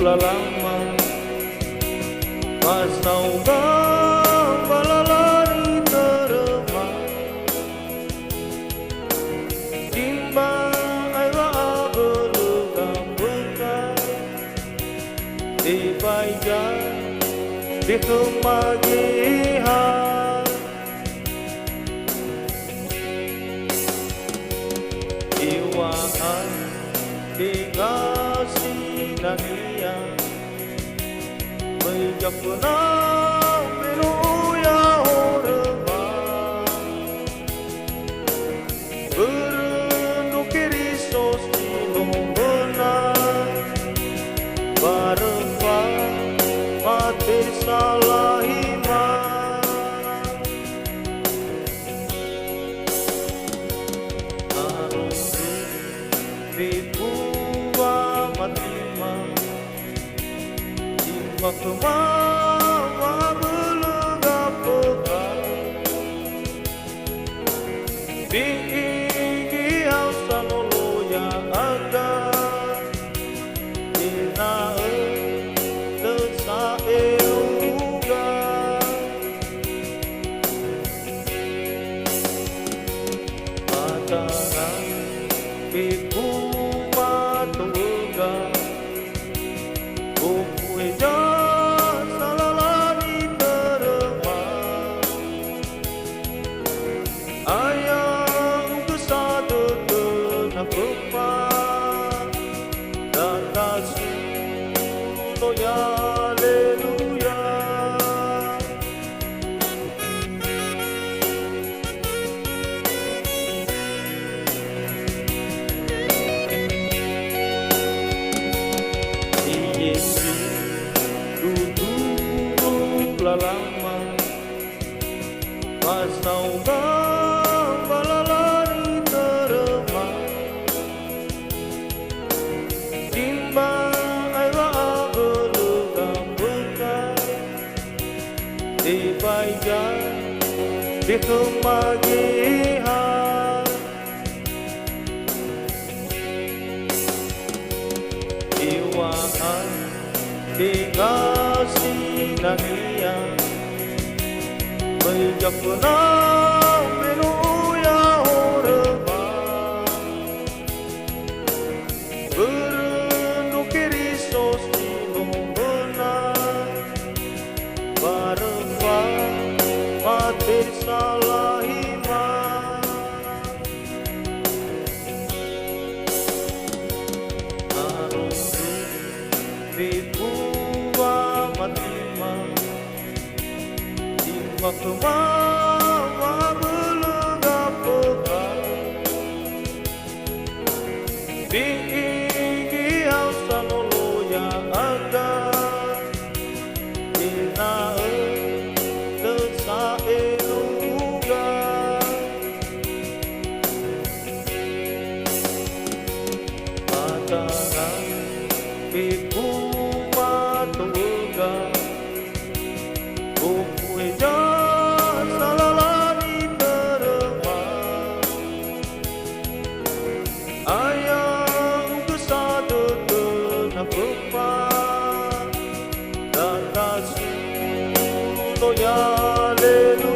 lalama pasauga balalari terema timba aiwa belugang bukai di bayan di kemagihan iwaan dikasih nania menjak benang menuya horma berendu kiri sosi benar bareng mati salah iman dibuang matima jiwa kemama belegap pegang diinggi hausan oloya agar dinae lesae uga ataran ibu matuga buku jan salalani terema ayang kesadu kenakupan dan kasih ya haleluya Yesus duduk lalama pasauga balalari terema timba aiwa belugang bukai di bayan di kemagihan iwaan dikasih nania menjak benang menuya horma berendu kiri sosi benar bareng mati salah iman dibuang matima jiwa kemama belegap pegang diinggi hausan oloya agar dinae lesae uga ataran ibu matuga buku jan salalani terema ayang kesadu kenakupan dan kasih ya haleluya